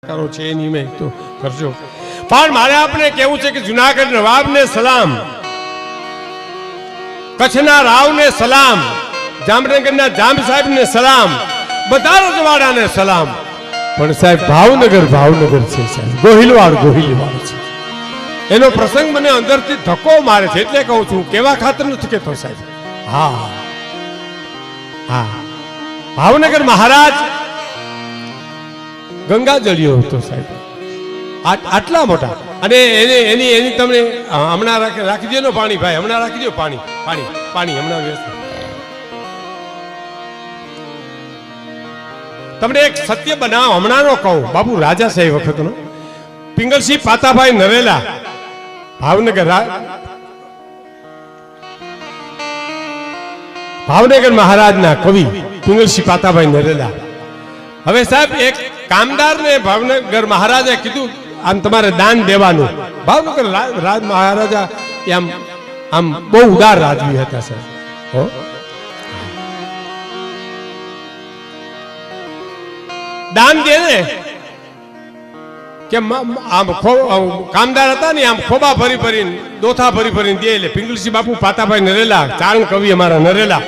કરો છે એની મેં તો કરજો પણ મારે આપને કહેવું છે કે જુનાગઢ નવાબને સલામ, કચ્છના રાવને સલામ, જામનગરના જામ સાહેબને સલામ, બધા રજવાડાને સલામ, પણ સાહેબ ભાવનગર છે સાહેબ, ગોહિલવાડ છે. એનો પ્રસંગ મને અંદરથી ધક્કો મારે છે એટલે કહું છું, કેવા ખાતર નથી કહેતો સાહેબ. હા હા, ભાવનગર મહારાજ ગંગાજળિયો હતો સાહેબ, આટલા મોટા. અને એની તમને હમણાં રાખી દો પાણી, ભાઈ હમણાં રાખી દો પાણી હમણાં વ્યવસ્થા. તમને એક સત્ય બનાવ હમણાંનો કહું, બાપુ રાજા સાહેબ વખતનો. પિંગલસિંહ પાતાભાઈ નરેલા, ભાવનગર મહારાજના કવિ પિંગલસિંહ પાતાભાઈ નરેલા. હવે સાહેબ એક કામદારને ભાવનગર મહારાજે કીધું આમ તમારે દાન દેવાનું. ભાવનગર રાજ મહારાજા આમ બહુ ઉદાર રાજવી હતા સાહેબ. દાન દે ને કે આમ કામદાર હતા ને આમ ખોબા ભરીને દોથા ભરીને દે. એટલે પિંગલસિંહ બાપુ પાતાભાઈ નરેલા, ચારણ કવિ અમારા નરેલા,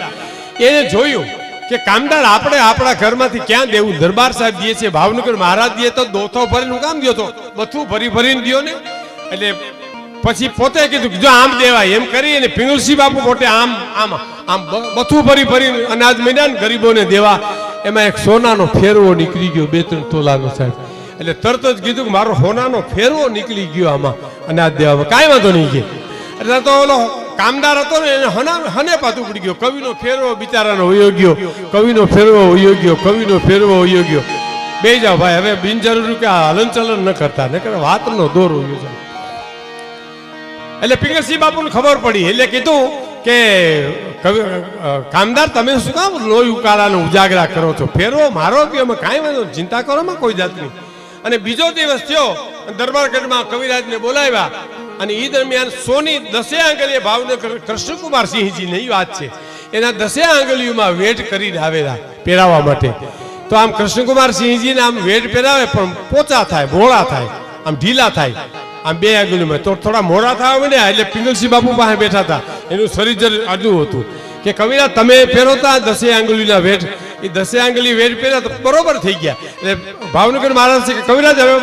એને જોયું કે કામદાર આપણે આપણા ઘરમાંથી ક્યાં દેવું, દરબાર સાહેબ દે છે, ભાવનગર મહારાજ દે તો દોથો ભરીને કામ દો, તો બથું ભરીને દો ને. એટલે પછી પોતે કીધું જો આમ દેવાય એમ કરી, અને પિંગલસિંહ બાપુ પોતે આમ બથું ભરીને અનાજ મીંડ્યા ને ગરીબોને દેવા. એમાં એક સોનાનો ફેરવો નીકળી ગયો, 2-3 તોલાનો સાહેબ. એટલે તરત જ કીધું કે મારો સોનાનો ફેરવો નીકળી ગયો આમાં અનાજ દેવામાં, કાંઈ વાંધો નહીં કે. એટલે તો ઓલો કામદાર હતો ને એને હને પાછું પડી ગયો, કવિનો ફેરવો બિચારાનો વયો ગયો, કવિનો ફેરવો વયો ગયો. બે જાઓ ભાઈ, હવે બિનજરૂરી કે હલન ચલન ન કરતા, ન કરે વાતનો દોર વયો જાય. એટલે પિંગલસિંહ બાપુને ખબર પડી, એટલે કીધું કે કામદાર તમે શું કામ લોહી ઉકાળાને ઉજાગરા કરો છો, ફેરવો મારો કે અમે કાંઈ વાંધો ચિંતા કરો માં કોઈ જાતની. અને બીજો દિવસ થયો, દરબારગઢમાં કવિરાજને બોલાવ્યા, અને એ દરમિયાન સોની 10 આંગળીએ ભાવનગર કૃષ્ણકુમાર સિંહજીની વાત છે, એના 10 આંગળીઓમાં વેટ કરીને આવેલા પહેરાવવા માટે. તો આમ કૃષ્ણકુમાર સિંહજીને આમ વેટ પહેરાવે પણ પોચા થાય, મોડા થાય, આમ ઢીલા થાય આમ 2 આંગળીમાં, તો થોડા મોડા થવા માંડ્યા. એટલે પિંગલસિંહ બાપુ પાસે બેઠા હતા, એનું શરીર આડું હતું કે કવિરાજ તમે પહેરોતા 10 આંગળીના વેટ, એ 10 આંગળી વેટ પહેર્યા તો બરોબર થઈ ગયા. એટલે ભાવનગર મહારાજ છે કે કવિરાજ હવે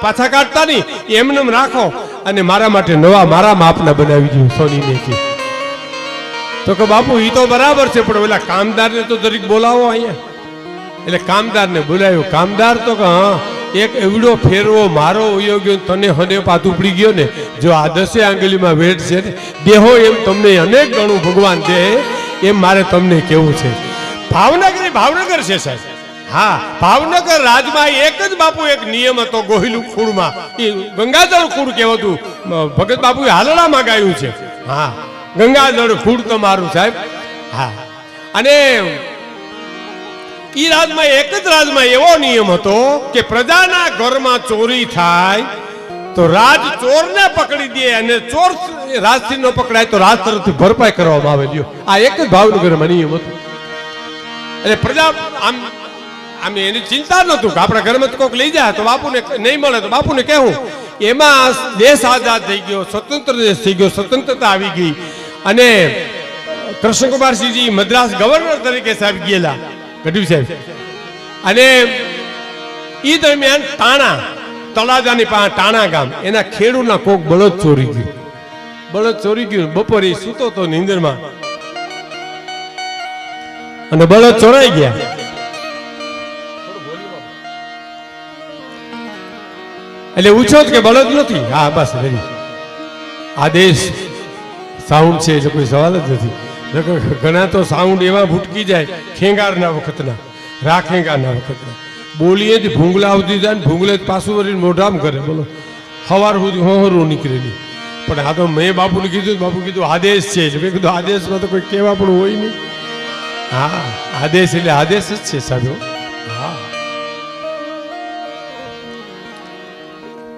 પાછા કાઢતા નહીં, એમને રાખો અને મારા માટે નવા મારા માપના બનાવી દઉં સોનીને કે. તો કે બાપુ એ તો બરાબર છે, પણ ઓલા કામદારને તો દરેક બોલાવો અહીંયા. એટલે કામદારને બોલાવ્યો. કામદાર તો કે હા, એક એવડો ફેરવો મારો વયો ગયો, તને હને પાછું પડી ગયો ને, જો આ 10 આંગળીમાં વેટ છે ને દેહો એમ તમને અનેક ગણું ભગવાન દે, એમ મારે તમને કેવું છે. ભાવનગર છે સાહેબ. હા, ભાવનગર રાજમાં એક જ બાપુ એક નિયમ હતો ગોહિલું કુળમાં, એ ગંગાજળ કુળ કહેવાતું, ભગત બાપુએ હાલડામાં ગાયું છે. હા, ગંગાજળ કુળ તમારું સાહેબ. હા, અને ઈ રાજમાં એક જ રાજમાં એવો નિયમ હતો કે પ્રજાના ઘરમાં ચોરી થાય તો રાજ ચોરને પકડી દે, અને ચોર રાજથી ન પકડાય તો રાજ તરફથી ભરપાઈ કરવામાં આવે. આ એક જ ભાવનગરમાં નિયમ હતો. એટલે પ્રજા આમ એની ચિંતા નહોતું કે આપણા ઘરમાં કોઈક લઈ જાય તો બાપુને નહીં મળે તો બાપુને કહેવું. એમાં દેશ આઝાદ થઈ ગયો, સ્વતંત્ર દેશ થઈ ગયો, સ્વતંત્રતા આવી ગઈ. અને કૃષ્ણકુમારસિંહજી મદ્રાસ ગવર્નર તરીકે સાહેબ ગયેલા, ગઢવી સાહેબ. અને એ દરમિયાન તળાજાની પાસે ટાણા ગામ, એના ખેડૂના કોક બળદ ચોરી ગયું. બપોરે સૂતો તો નીંદરમાં, અને બળદ ચોરાઈ ગયા. એટલે પૂછો કે બળદ નથી. હા બસ આદેશ સાઉન્ડ છે એટલે કોઈ સવાલ જ નથી. ઘણા તો સાઉન્ડ એવા ભૂટકી જાય ખેંગારના વખતના, રાખેંગારના વખતના, બોલીએ જ ભૂંગળા આવતી જાય ને ભૂંગળે જ પાછું વળીને મોઢામ કરે. બોલો સવાર સુધી હોહરું નીકળેલી. પણ આ તો મેં બાપુને કીધું, બાપુ કીધું આદેશ છે. મેં કીધું આદેશમાં તો કોઈ કહેવા પણ હોય નહીં. હા, આદેશ એટલે આદેશ જ છે સાહેબ. હા,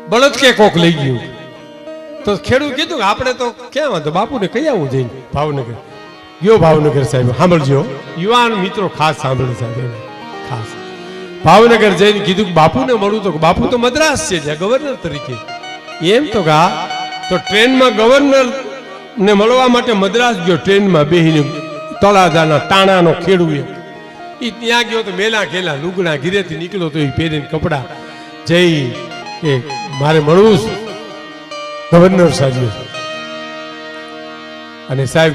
બળદ કે કોક લઈ ગયું તો ખેડૂત કીધું કે આપણે તો ક્યાં વાંધો, બાપુને કહી આવું જઈને ભાવનગર ગયો. ભાવનગર સાહેબ સાંભળજો, યુવાન મિત્રો ખાસ સાંભળે સાહેબ, ખાસ ભાવનગર જઈને કીધું કે બાપુને મળું, તો બાપુ તો મદ્રાસ છે જ્યાં ગવર્નર તરીકે. એમ તો કા તો ટ્રેનમાં ગવર્નર ને મળવા માટે મદ્રાસ ગયો, ટ્રેનમાં બેહીને તળાજાના તાણાનો ખેડૂએ એ ત્યાં ગયો તો મેલા ખેલા લુગડા ઘીરેથી નીકળ્યો તો એ પહેરીને કપડા જઈ કે મારે મળવું ગવર્નર સાહેબ. અને સાહેબ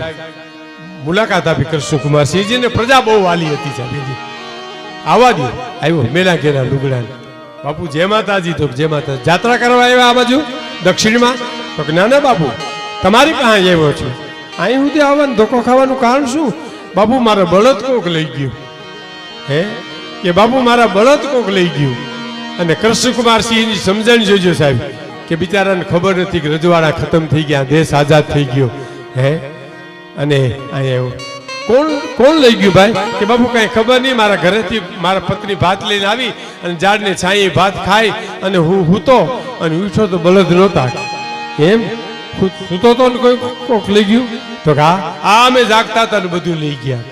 મુલાકાત આપી કૃષ્ણકુમાર સિંહજીને, પ્રજા બહુ વાલી હતી સાહેબ. આવા દો આવ્યો મેલા ઘેરા લુગડા. બાપુ જય માતાજી. તો જય માતાજી. જાત્રા કરવા આવ્યા આ બાજુ દક્ષિણમાં? તો કે ના ના બાપુ તમારી પાસે આવ્યો છું. અહીં સુધી આવવાનું ધોકો ખાવાનું કારણ શું? બાપુ મારા બળદ કોક લઈ ગયું. હે કે બાપુ મારા બળદ કોક લઈ ગયું. અને કૃષ્ણકુમાર સિંહની સમજણ જોજો સાહેબ કે બિચારાને ખબર નથી કે રજવાડા ખતમ થઈ ગયા, દેશ આઝાદ થઈ ગયો. હે અને અહીંયા કોણ લઈ ગયું ભાઈ? કે બાપુ કઈ ખબર નહીં, મારા ઘરેથી મારા પત્ની ભાત લઈને આવી અને ઝાડને છાંયે ભાત ખાઈ અને હું હૂતો અને ઉઠો તો બળદ નહોતા. એમ સૂતો તો કોઈ કોક લઈ ગયું? તો કે આ અમે જાગતા હતા ને બધું લઈ ગયા.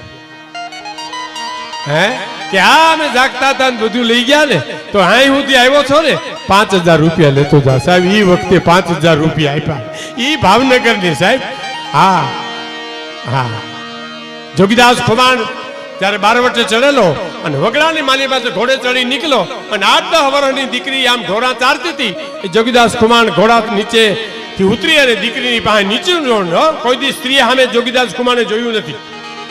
હે કે આ અમે જાગતા હતા ને બધું લઈ ગયા ને, તો અહીં સુધી આવ્યો છો ને 5000 રૂપિયા લેતો જા સાહેબ. એ વખતે 5000 રૂપિયા આપ્યા, એ ભાવનગર ની સાહેબ. હા હા જોગીદાસ ખુમાણ ત્યારે બારવટે ચડેલો અને વગડાની માલી પાસે ઘોડે ચડી નીકળ્યો અને 8-10 વર્ષની દીકરી આમ ઢોરા ચારતી હતી. એ જોગીદાસ ખુમાણ ઘોડા નીચે થી ઉતરી અને દીકરીની પાસે નીચે કોઈ દી સ્ત્રી સામે જોગીદાસ ખુમાણે જોયું નથી.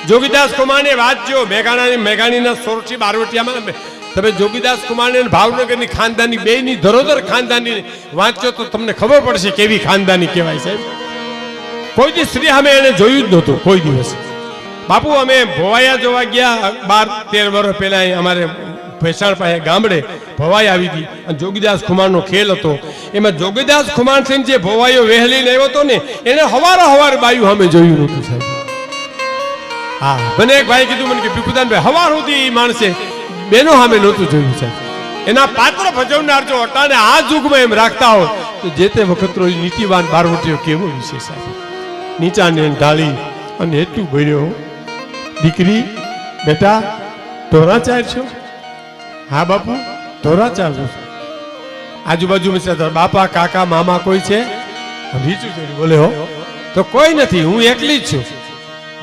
જોગીદાસ ખુમાણે વાંચજો મેઘાણીના સોરઠી બારવટિયામાં તમે જોગીદાસ ખુમાણે ભાવનગરની ખાનદાની બેની ધરોધર ખાનદાની વાંચજો તો તમને ખબર પડશે કેવી ખાનદાની કહેવાય સાહેબ. કોઈ દી સ્ત્રી સામે એને જોયું જ નહોતું કોઈ દિવસ. બાપુ અમે ભવાયા જોવા ગયા 12-13 વર્ષ પહેલા અમારે ભેસાણ પાસે ગામડે ભવાઈ આવી હતી અને જોગીદાસ ખુમાણનો ખેલ હતો. એમાં જોગીદાસ ખુમાણ થઈને જે ભવાઈઓ વહેલીને આવ્યો હતો ને એને હવાર બાયું અમે જોયું નહોતું સાહેબ. હા મને એક ભાઈ કીધું મને કે પીપુદાનભાઈ હવાર સુધી માણસે બેનો સામે નહોતું જોયું સાહેબ. એના પાત્ર ભજવનાર જો અટાણે આ યુગમાં એમ રાખતા હોય તો જે તે વખતનો નીતિવાન બારવટીઓ કેવો વિશે સાહેબ. નીચાને ઢાળી અને એટલું ભર્યો દીકરી બેટા ધોરા ચાર છો? હા બાપુ ધોરા ચાર છું. આજુબાજુ બાપા કાકા મામા કોઈ છે? રીચું જોયું બોલે હો તો કોઈ નથી, હું એકલી જ છું.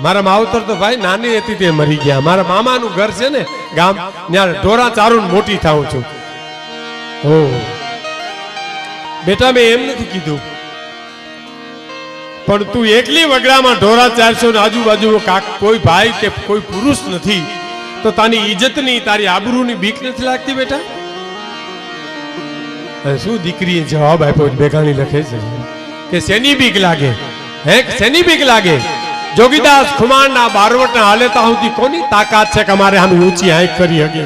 મારા માવતર તો ભાઈ નાની હતી તે મરી ગયા. મારા મામાનું ઘર છે ને ગામ, ત્યાં ઢોરા ચારું મોટી થાઉં છું. ઓ બેટા મેં એમ નથી કીધું, પણ તું એકલી વગડામાં ઢોરા ચારશો ને આજુબાજુ કોઈ ભાઈ કે કોઈ પુરુષ નથી તો તારી ઇજ્જતની તારી આબરૂની બીક નથી લાગતી બેટા? શું દીકરીએ જવાબ આપ્યો? મેઘાણી લખે છે કે શેની બીક લાગે? હે શેની બીક લાગે? જોગીદાસ ખુમાણના બારવટના હાલેતા સુધી કોની તાકાત છે કે અમારે આમ ઊંચી આંખ કરી શકે?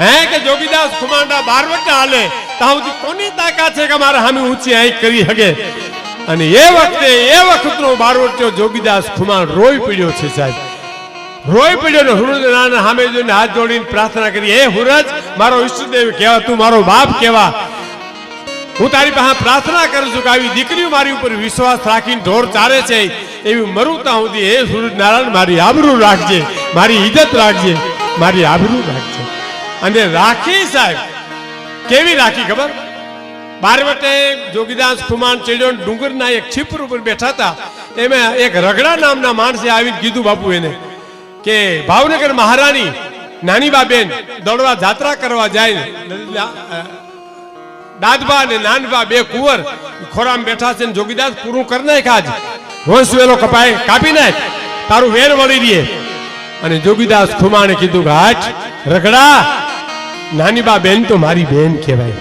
હે કે જોગીદાસ ખુમાણના બારવટના હાલે ત્યાં સુધી કોની તાકાત છે કે અમારે આમ ઊંચી આંખ કરી શકે? અને એ વખતનો બારવટીયો જોગીદાસ ખુમાણ રોઈ પડ્યો છે સાહેબ. રોઈ પડ્યો ને હુરજના સામે જોઈને હાથ જોડીને પ્રાર્થના કરી, હે હુરજ મારો ઈષ્ટદેવ કહેવા, તું મારો બાપ કહેવા, હું તારી પાસે પ્રાર્થના કરું છું કે આવી દીકરીઓ મારી ઉપર વિશ્વાસ રાખીને ઢોર ચારે છે એવી મરુતા સુધી હે સૂરજ નારાયણ મારી આબરૂ રાખજે, મારી ઇજ્જત રાખજે, મારી આબરૂ રાખજે. અને રાખી સાહેબ કેવી રાખી ખબર? બારવટે જોગીદાસ ખુમાણ ચડ્યો ડુંગરના એક છીપર ઉપર બેઠા હતા. એમાં એક રગડા નામના માણસે આવીને કીધું બાપુ એને કે ભાવનગર મહારાણી નાનીબા બેન દોડવા જાત્રા કરવા જાય, દાદબા ને નાનબા બે કુંવર ખોરામ બેઠા છે, જોગીદાસ પૂરું કરી નાખ, આજ વંશ વેલો કપાય કાપી નાખ, તારું વેર વળી રહે. અને જોગીદાસ ખુમાણે કીધું કે હાટ રગડા, નાનીબા બેન તો મારી બેન કહેવાય,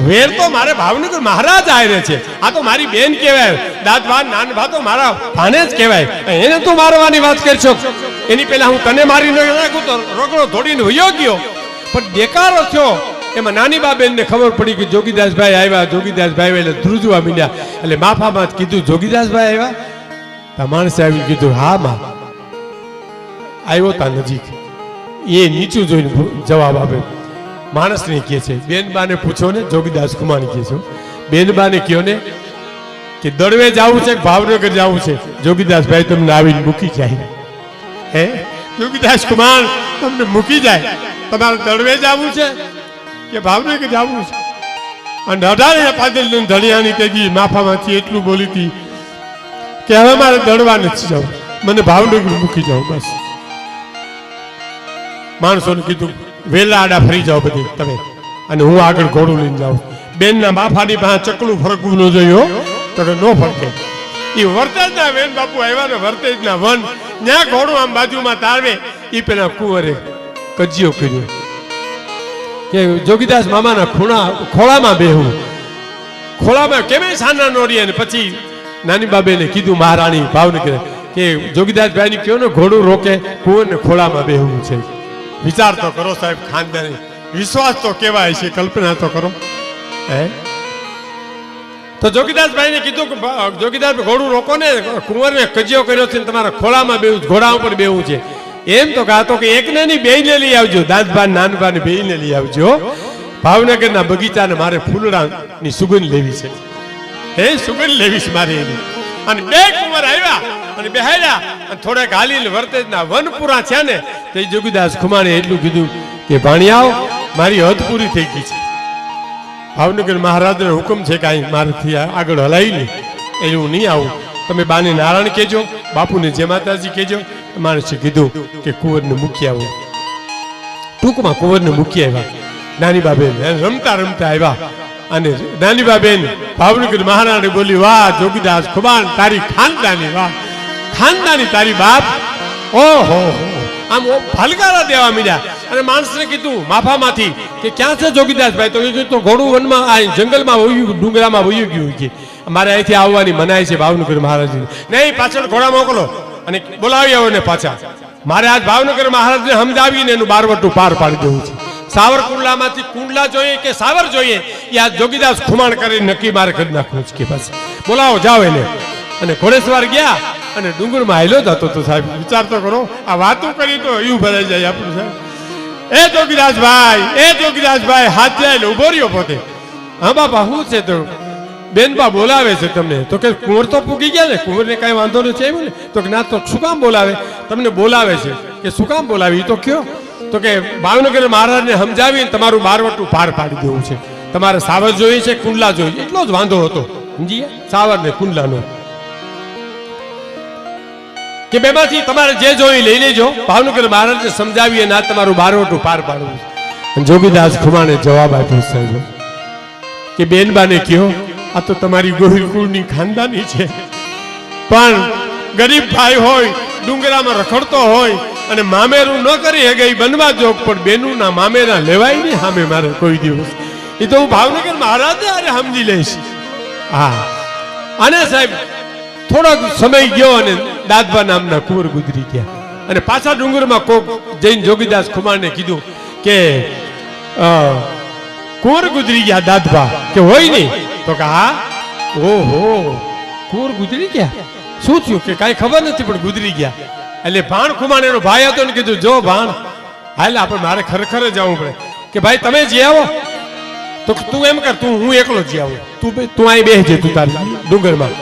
વેર તો મારે ભાવનગર મહારાજ આયરે છે, આ તો મારી બેન કહેવાય, દાદબા નાનબા તો મારા ભાને જ કહેવાય, એને તો મારવાની વાત કરશો? એની પહેલા હું તને મારી નાખું તો રગડો ધોડીને વયો ગયો. પણ દેકારો થયો એમાં નાનીબા બેન ને ખબર પડી કે જોગીદાસભાઈ આવ્યા. જોગીદાસભાઈ એટલે ધ્રુજવા મીડ્યા. એટલે માફામાં કીધું જોગીદાસભાઈ આવ્યા? તા માણસે આવી કીધું હા માં આવ્યો તા નજીક. એ નીચું જોઈને જવાબ આપે. માણસને કહે છે બેનબાને પૂછો ને, જોગીદાસ ખુમાણ કહે છે બેનબાને કહો ને કે દળવે જવું છે કે ભાવનગર જવું છે? જોગીદાસભાઈ તમને આવીને મૂકી જાય. હે જોગીદાસ કુમાર તમને મૂકી જાય, તમારે દળવે જવું છે કે ભાવનગર જવું છે? અને 18 પાદલ ધણિયાની તેજી માફામાંથી એટલું બોલી હતી કે હવે મારે દળવા નથી જવું, મને ભાવનગર મૂકી જાવ બસ. માણસોને કીધું વેલા આડા ફરી જાઓ બધી તમે, અને હું આગળ ઘોડું લઈને જાઉં. બેનના બાફાની પાસે ચકલું ફરકવું ન જોયું તો ન ફરકે. એ વર્તેજના વેન બાપુ આવ્યા ને વર્તેજના વન ત્યાં ઘોડું આમ બાજુમાં તારવે એ પેલા કુંવરે કજિયો કર્યો કે જોગીદાસ મામાના ખોળામાં બેહું. ખોળામાં કેમે સાના નોરી. અને પછી નાની બાબેને કીધું મહારાણી ભાવનગર કે જોગીદાસ ભાઈ કયો ને ઘોડું રોકે, કુંવરને ખોળામાં બેહવું છે. વિચાર તો કરો સાહેબ, ખાનદાની વિશ્વાસ તો કેવાય છે, કલ્પના તો કરો. તો જોગીદાસભાઈને કીધું કે જોગીદાસ ઘોડું રોકો ને, કુંવરને કજિયો કર્યો છે, તમારા ખોળામાં બેવું, ઘોડા ઉપર બેવું છે. એમ તો કહેતો કે એકને નહીં બેયને લઈ આવજો, દાંતભા નાનભા બેયને લઈ આવજો. ભાવનગરના બગીચાને મારે ફૂલડાની સુગંધ લેવી છે, એ સુગંધ લેવી છે મારે એની. અને બે કુંવર આવ્યા અને બેહાડ્યા અને થોડાક હાલીને વર્તેજના વનપુરા છે ને તે જોગીદાસ ખુમાણે એટલું કીધું કે ભાણિયાઓ મારી હદ પૂરી થઈ ગઈ છે. ભાવનગર મહારાજનો હુકમ છે કે અહીં મારાથી આગળ હલાવી લે, એ હું નહીં આવું. તમે બાને નારાયણ કહેજો, બાપુને જય માતાજી કહેજો. માણસે કીધું કે કુંવરને મૂકી આવો. ટૂંકમાં કુંવરને મૂકી આવ્યા. નાની બાબેન રમતા રમતા આવ્યા અને નાની બાબેન ભાવનગર મહારાણી બોલી, વાહ જોગીદાસ ખુમાણ તારી ખાનદાની, વાહ ખાનદાની તારી બાપ. ઓહો આમ ફલકારા દેવા મીડ્યા. અને માણસને કીધું માફામાંથી કે ક્યાં છે જોગીદાસ ભાઈ? તો એ કીધું ઘોડું વનમાં આ જંગલમાં વયું, ડુંગરામાં વયું ગયું કે મારે અહીંથી આવવાની મનાય છે ભાવનગર મહારાજને. નહીં, પાછળ ઘોડા મોકલો અને બોલાવી આવો ને પાછા. મારે આજ ભાવનગર મહારાજને સમજાવીને એનું બારવટું પાર પાડી દેવું છે. સાવરકુંડલામાંથી કુંડલા જોઈએ કે સાવર જોઈએ એ આ જોગીદાસ ખુમાણ કરીને નક્કી મારે કરી નાખવું છે કે બસ બોલાવો, જાઓ એને. અને ઘોડેસવાર ગયા અને ડુંગરમાં હાલ્યો જતો તો સાહેબ વિચાર તો કરો, આ વાતો કરી તો એવું ભરાઈ જાય આપણું સાહેબ. એ જોગીદાસભાઈ હાથ જાય ઉભો રહ્યો પોતે. હા બાપા શું છે? તો બેનબા બોલાવે છે તમને. તો કે કુંવર તો પૂગી ગયા ને, કુંવરને કાંઈ વાંધો નથી આવ્યો ને? તો કે ના, તો શું કામ બોલાવે? તમને બોલાવે છે. કે શું કામ બોલાવી? તો કયો? તો કે ભાવનગર મહારાજને સમજાવીને તમારું બારવટું પાર પાડી દેવું છે. તમારે સાવર જોઈએ છે, કુંડલા જોઈએ, એટલો જ વાંધો હતો. સમજી સાવર ને કુંડલાનો કે બેમાંથી તમારે જે જોઈ લઈ લેજો. ભાવનગર મહારાજને સમજાવી અને આ તમારું બારવટું પાર પાડવું. જોગીદાસ ખુમાણે જવાબ આપ્યો સાહેબ કે બેનબાને કયો આ તો તમારી ગોહિલ કુળની ખાનદાની છે, પણ ગરીબ ભાઈ હોય, ડુંગરામાં રખડતો હોય અને મામેરું ન કરી શકે એ બનવા જોગ, પણ બેનું ના મામેરા લેવાય નહીં સામે મારે કોઈ દિવસ. એ તો હું ભાવનગર મહારાજને અરે સમજી લઈશ. હા. અને સાહેબ થોડોક સમય ગયો અને દાદભા નામના કુંવર ગુજરી ગયા અને પાછા ડુંગરમાં કોક જઈને જોગીદાસ ખુમાણને કીધું કે કુંવર ગુજરી ગયા દાદભા. કે હોય નહીં? તો કે હા. ઓહો કુંવર ગુજરી ગયા? શું થયું? કે કાંઈ ખબર નથી પણ ગુજરી ગયા. એટલે ભાણ ખુમાણ એનો ભાઈ હતો ને કીધું જો ભાણ હાલ આપણે મારે ખરેખર જવું પડે. કે ભાઈ તમે જી આવો. તો તું એમ કર, તું હું એકલો જી આવું, તું અહીં બેસજે તું તારી ડુંગરમાં.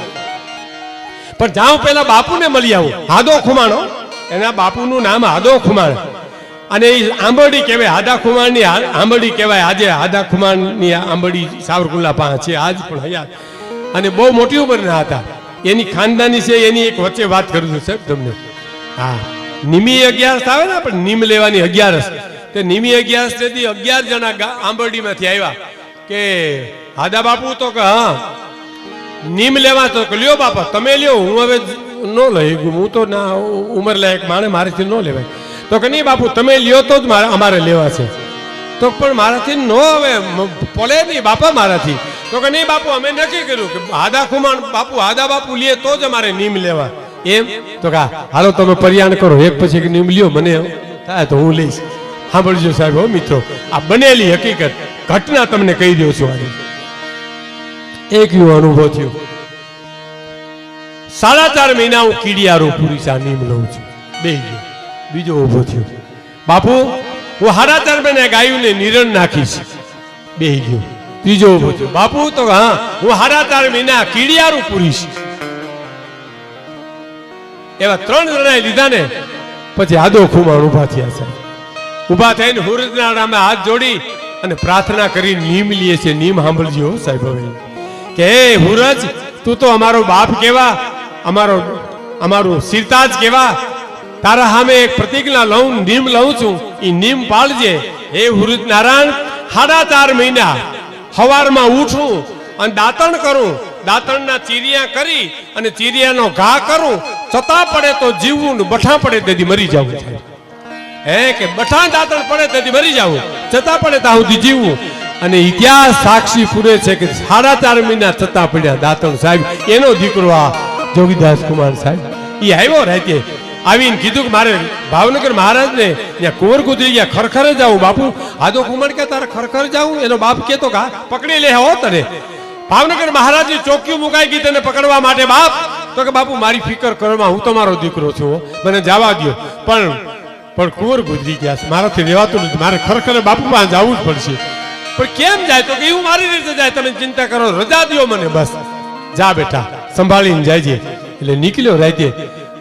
પણ જાઉં પેલા બાપુને મળી આવું. હાદો ખુમાણો, એના બાપુનું નામ હાદો ખુમાણ. અને એ આંબરડી કહેવાય, હાદા ખુમાણની આંબરડી કહેવાય. આજે હાદા ખુમાણની આંબરડી સાવરકુંડલા પાસે છે આજ પણ હયાત. અને બહુ મોટી ઉંમરના હતા. એની ખાનદાની છે. એની એક વચ્ચે વાત કરું છું સાહેબ તમને. હા, નિમી 11 આવે ને આપણે નીમ લેવાની 11. તે નિમી 11 તેથી 11 જણા આંબરડીમાંથી આવ્યા કે હાદા બાપુ તો કે હા નીમ લેવા. તો લ્યો બાપા તમે લ્યો, હું હવે ન લઈ ગયું, હું તો ના ઉંમર લાયક મારેથી ન લેવાય. તો કે નહીં બાપુ તમે લ્યો તો જ અમારે લેવા છે. તો પણ મારાથી ન હવે પોલે નહીં બાપા મારાથી. તો કે નહીં બાપુ અમે નક્કી કર્યું કે હાદા ખુમાણ બાપુ હાદા બાપુ લે તો જ અમારે નીમ લેવા. એમ? તો કે હાલો તમે પરિયાણ કરો, એક પછી એક નીમ લ્યો, મને થાય તો હું લઈશ. સાંભળજો સાહેબ હો મિત્રો, આ બનેલી હકીકત ઘટના તમને કહી દઉં છું. એક એવો અનુભવ થયો. 4.5 મહિના હું કીડિયારો પૂરી ચા નીમ લઉં છું, બે ગયો. બીજો ઉભો થયો, બાપુ હું 4.5 મહિના ગાયુંને નિરણ નાખીશ, બે ગયો. ત્રીજો ઉભો થયો, બાપુ તો હા હું 4.5 મહિના કીડિયારું પૂરીશ. એવા 3 જણાએ લીધા ને પછી આદો ખુમાણ ઊભા થયા સાહેબ. ઊભા થઈને હુરજના નામે હાથ જોડી અને પ્રાર્થના કરી નીમ લીએ છે. નીમ સાંભળજો સાહેબ હવે કે હે હુરજ, તું તો અમારો બાપ કેવા, અમારું સિરતાજ કેવા. તારા સામે એક પ્રતિજ્ઞા લઉં, નીમ લઉં છું, એ નીમ પાળજે. હે હુરજ નારાયણ, 4.5 મહિના સવારમાં ઉઠું અને દાંતણ કરું, દાંતણના ચીરિયા કરી અને ચીરિયાનો ઘા કરું, છતાં પડે તો જીવવું ને બઠા પડે તેથી મરી જવું. હે કે બઠા દાંતણ પડે તેથી મરી જવું, છતાં પડે ત્યાં સુધી જીવવું. અને ઇતિહાસ સાક્ષી પૂરે છે કે 4.5 મહિના છતાં પડ્યા દાંતણ સાહેબ. એનો દીકરો આ જોગીદાસ કુમાર સાહેબ એ આવ્યો રાતે આવીને કીધું કે મારે ભાવનગર મહારાજને ત્યાં કુંવર ગુજરી ગયા, ખરખરે જાઉં બાપુ. આદો કુમાર કે તારે ખરખર જાઉં? એનો બાપ કેતો કે પકડી લે હો તને. ભાવનગર મહારાજની ચોકીઓ મુકાઈ ગઈ તને પકડવા માટે બાપ. તો કે બાપુ મારી ફિકર કરવામાં, હું તમારો દીકરો છું, મને જવા દો. પણ કુંવર ગુજરી ગયા છે, મારાથી રહેવાતું નથી, મારે ખરેખર બાપુ પાસે જવું જ પડશે. પણ કેમ જાય? તો કે એવું મારી રીતે જાય, તમે ચિંતા કરો, રજા દો મને બસ. જા બેટા સંભાળીને જાય. એટલે નીકળ્યો રાતે.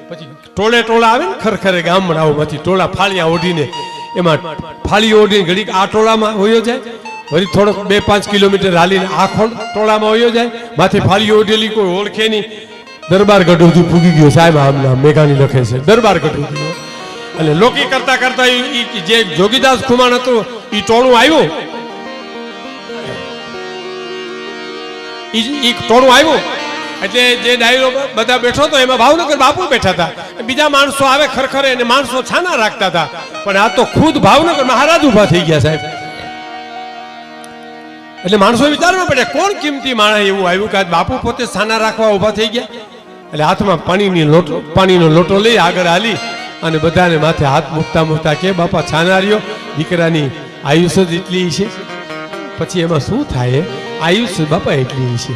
પછી ટોળા આવે ને ખરેખરે ગામડાઓમાંથી ટોળા ફાળિયા ઓઢીને, એમાં ફાળીઓ ઓઢીને ઘડીક આ ટોળામાં હોયો જાય, વળી થોડોક 2-5 કિલોમીટર હાલીને આ ટોળામાં હોયો જાય. માથે ફાળીઓ ઓઢેલી કોઈ ઓળખે નહીં. દરબારગઢ સુધી પૂગી ગયો સાહેબ. આમના મેઘાણી લખે છે દરબારગઢ સુધી. અને લોકી કરતા કરતા જે જોગીદાસ ખુમાણ હતું એ ટોળું આવ્યું, ઈ ટોળું આવ્યું. એટલે જે ડાયરો બધા બેઠો હતો એમાં ભાવનગર બાપુ બેઠા હતા, બીજા માણસો આવે ખરખરે અને માણસો છાના રાખતા હતા. પણ આ તો ખુદ ભાવનગર મહારાજ ઉભા થઈ ગયા સાહેબ. એટલે માણસો વિચારવા પડે કોણ કિંમતી માણસ એવું આવ્યું કે બાપુ પોતે છાના રાખવા ઉભા થઈ ગયા. એટલે હાથમાં પાણીનો લોટો લઈ આગળ હાલી અને બધાને માથે હાથ મૂકતા કે બાપા છાના રહ્યો, દીકરાની આયુષ્ય જ એટલી છે, પછી એમાં શું થાય? આયુષ્ય બાપા એટલી છે.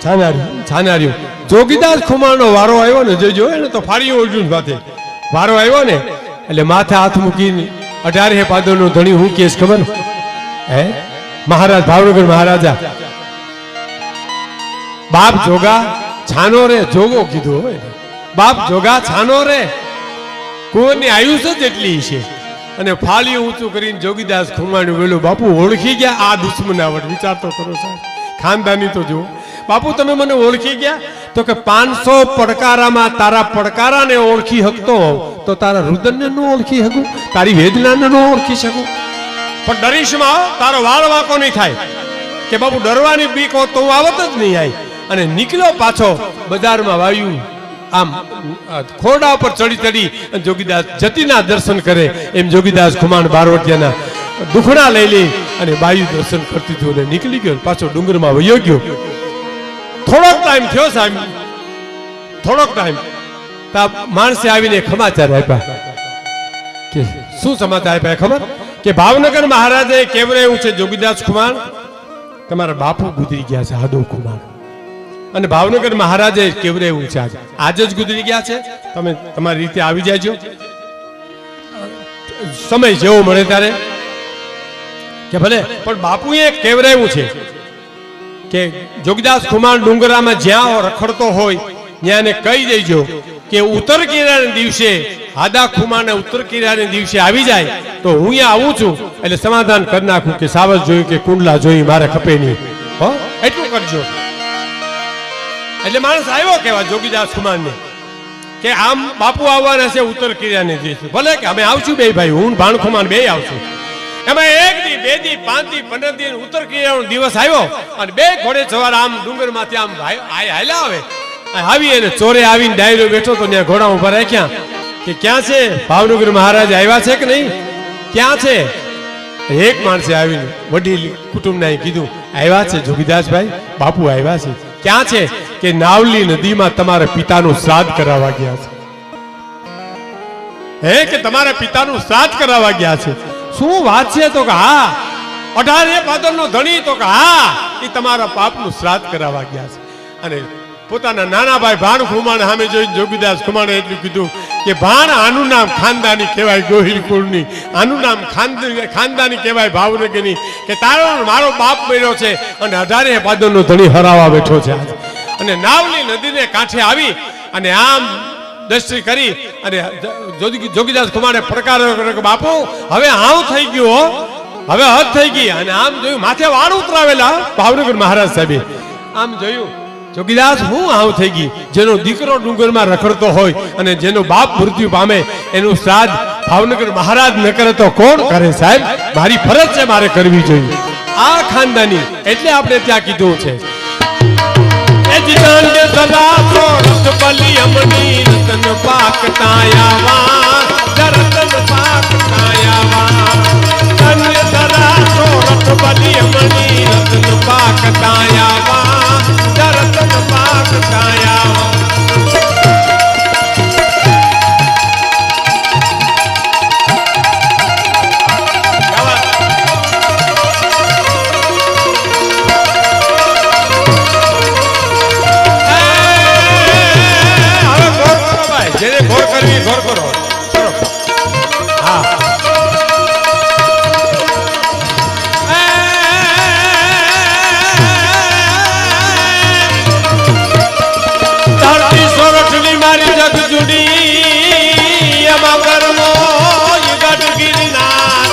છાનાર્યું જોગીદાસ ખુમાણનો વારો આવ્યો ને, જોજો ને તો ફાળીઓ ઓઢું માથે વારો આવ્યો ને, એટલે માથે હાથ મૂકીને 18 પાદરનો ધણી હું કેસ ખબર હે મહારાજ ભાવનગર મહારાજા, બાપ જોગા છાનો રે, જોગો કીધું હોય, બાપ જોગા છાનો રે, કુંવરની આયુષ્ય જ એટલી છે. અને ફાળીઓ ઊંચું કરીને જોગીદાસ ખુમાણ વેલો બાપુ ઓળખી ગયા આ દુશ્મનાવટ. વિચાર તો કરો સાહેબ, ખાનદાની તો જુઓ. બાપુ તમે મને ઓળખી ગયા? તો કે 500 પડકારામાં તારા પડકારાને ઓળખી શકતો હોવ તો તારા રુદનને ન ઓળખી શકું, તારી વેદનાને ન ઓળખી શકું. પણ ડરીશમાં તારો વાળ વાંકો નહીં થાય કે બાપુ ડરવાની બીક હોત તો હું આવત જ નહીં આવી. અને નીકળ્યો પાછો બજારમાં વાયુ આમ ખોરડા ઉપર ચડી જોગીદાસ જતીના દર્શન કરે એમ જોગીદાસ ખુમાણ બારવટિયાના દુખડા લઈ અને બાયુ દર્શન કરતી હતી અને નીકળી ગયો. પાછો ડુંગરમાં વયો ગયો. થોડોક ટાઈમ થયો સાહેબ, થોડોક ટાઈમ માણસે આવીને સમાચાર આપ્યા. કે શું સમાચાર આપ્યા ખબર? કે ભાવનગર મહારાજે કેવરાયું છે જોગીદાસ ખુમાણ તમારા બાપુ ગુજરી ગયા છે, આદો ખુમાણ. અને ભાવનગર મહારાજે કેવરાયું છે આજે જ ગુજરી ગયા છે, તમે તમારી રીતે આવી જાજો સમય જેવો મળે ત્યારે. કે ભલે પણ બાપુએ કેવરાયું છે કે જોગીદાસ ખુમાણ ડુંગરામાં જ્યાં રખડતો હોય ત્યાં એને કહી દેજો કે ઉત્તર કિનારાના દિવસે આદા ખુમાને ઉત્તર કિનારાના દિવસે આવી જાય તો હું અહીંયા આવું છું, એટલે સમાધાન કરી નાખું કે સાવજ જોયું કે કુંડલા જોઈ મારે ખપે નહીં, હો એટલું કરજો. એટલે માણસ આવ્યો કેવા જોગીદાસ ખુમાણને કે આમ બાપુ આવવાના છે ઉત્તર કિનારાને દિવસે. ભલે કે અમે આવશું બે ભાઈ, હું ભાણ ખુમાણ બે આવશું. એમાં 1 દી 2 દી 5 દી 15 દી ઉત્તર કિનારાનો દિવસ આવ્યો અને બે ઘોડે સવાર આમ ડુંગર માંથી આમ હાલ્યા આવે. આવી અને ચોરે આવીને ડાયરો બેઠો તો ત્યાં ઘોડા ઉભા રાખ્યા કે ક્યાં છે ભાવનગર મહારાજ આવ્યા છે કે નહીં, ક્યાં છે? એક માણસે આવીને વડીલ કુટુંબના કીધું આવ્યા છે જોગીદાસભાઈ, બાપુ આવ્યા છે. ક્યાં છે? કે નાવલી નદીમાં તમારા પિતાનું શ્રાદ્ધ કરાવવા ગયા છે. હે કે તમારા પિતાનું શ્રાદ્ધ કરાવવા ગયા છે? શું વાત છે? તો કે હા. 18 પાદરનો ધણી? તો કે હા, એ તમારા પાપનું શ્રાદ્ધ કરાવવા ગયા છે. અને પોતાના નાના ભાઈ ભાણ ખુમાણ સામે જોઈને જોગીદાસ ખુમાણે એટલું કીધું કે ભાણ આનું નામ ખાનદાની કહેવાય, ગોહિલ કુળની આનું નામ ખાનદાની કહેવાય ભાવનગરની, કે તારો મારો બાપ બન્યો છે અને 18 પાદરનો ધણી હરાવા બેઠો છે. અને નાવલી નદીને કાંઠે આવી અને આમ દ્રષ્ટિ કરી અને જોગીદાસ કુમારે પ્રકાર બાપુ હવે હાવ થઈ ગયું હો, હવે હદ થઈ ગઈ. અને આમ જોયું માથે વાળ ઉતરાવેલા ભાવનગર મહારાજ સાહેબે. આમ જોયું જોગીદાસ હું આવ થઈ ગઈ. જેનો દીકરો ડુંગરમાં રખડતો હોય અને જેનો બાપ મૃત્યુ પામે એનું શ્રાદ્ધ ભાવનગર મહારાજ ન કરે તો કોણ કરે સાહેબ? મારી ફરજ છે, મારે કરવી જોઈએ. આ ખાનદાની એટલે આપણે ત્યાં કીધું છે રતન પાક તાયાવા રતન પાક તાયાવા ધન્ય ધરાસો રત બલી અમણી રતન પાક તાયાવા રતન પાક તાયાવા. જેને ઘોર કરવી ઘોર કરો. હા ધરતી સોરઠની મારી જગ જુડી એમાં કર્મો ગઢ ગિરનાર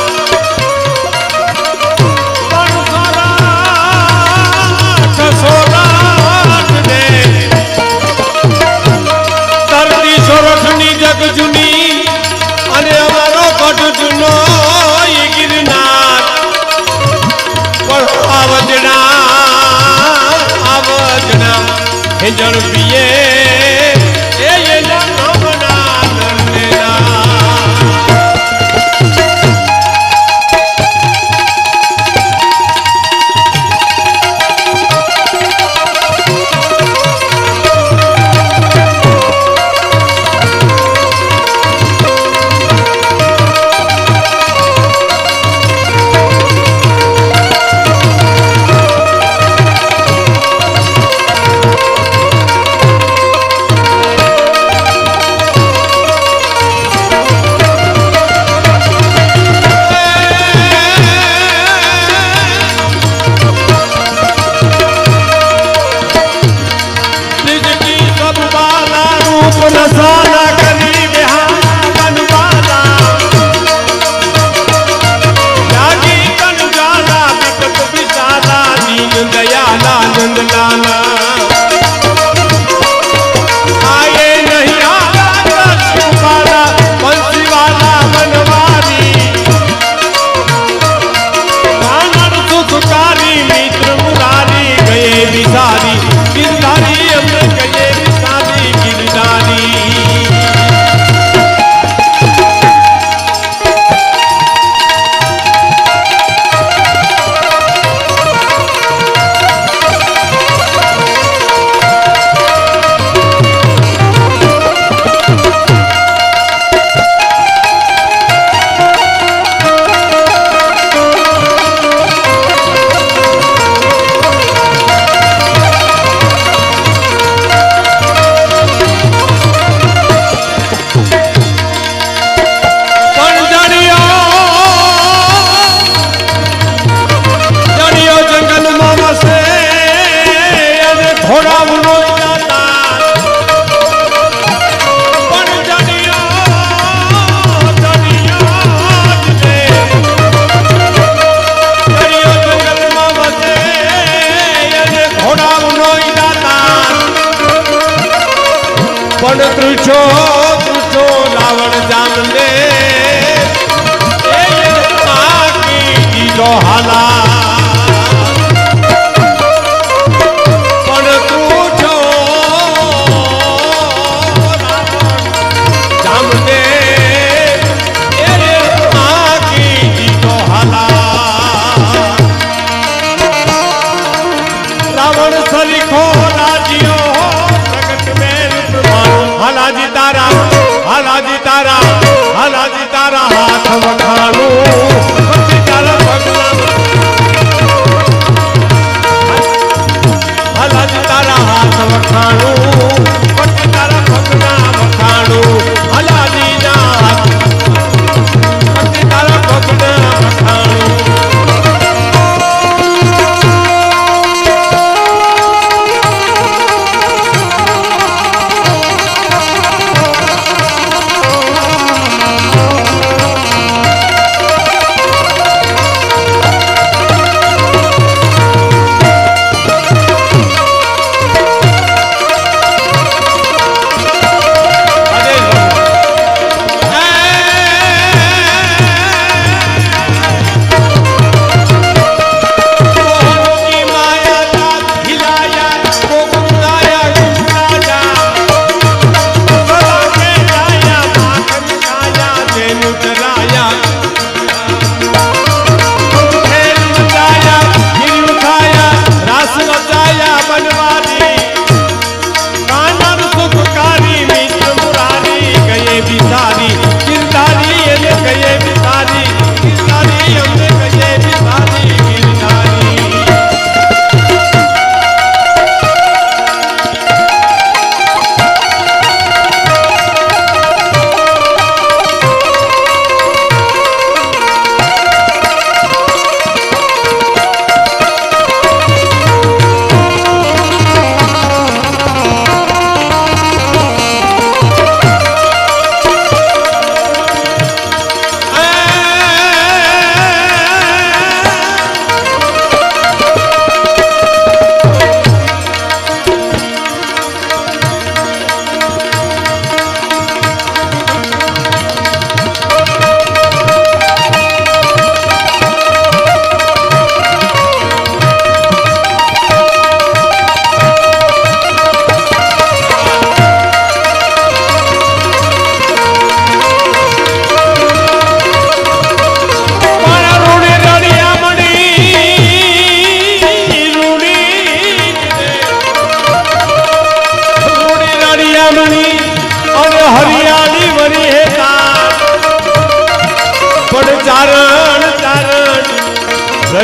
સોરઠની જગ જૂની અને અમારો ગઢ જૂનો ગિરનાર પણ આવજણા એ જણ પીએ તૃછો તૃછો રાવણ જામને દીધો હાલા પણ તૃછો જામને દીધો હાલા રાવણ સરીખો રાજીઓ હાલાજી તારા હાથ વખાણું તારા પગલા હાલાજી તારા હાથ વખાણું તારા પગલા વખાણું હાલાજી ના તારા પગલા વખાણું.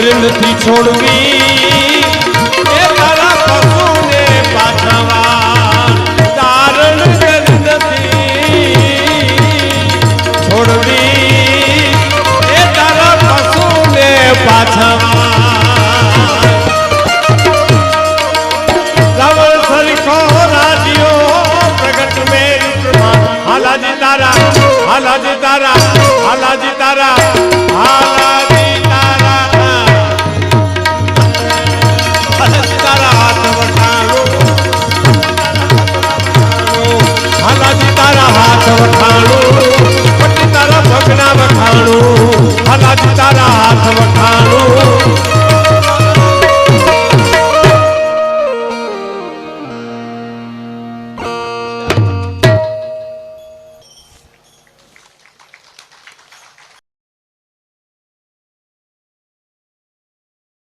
નથી છોડવી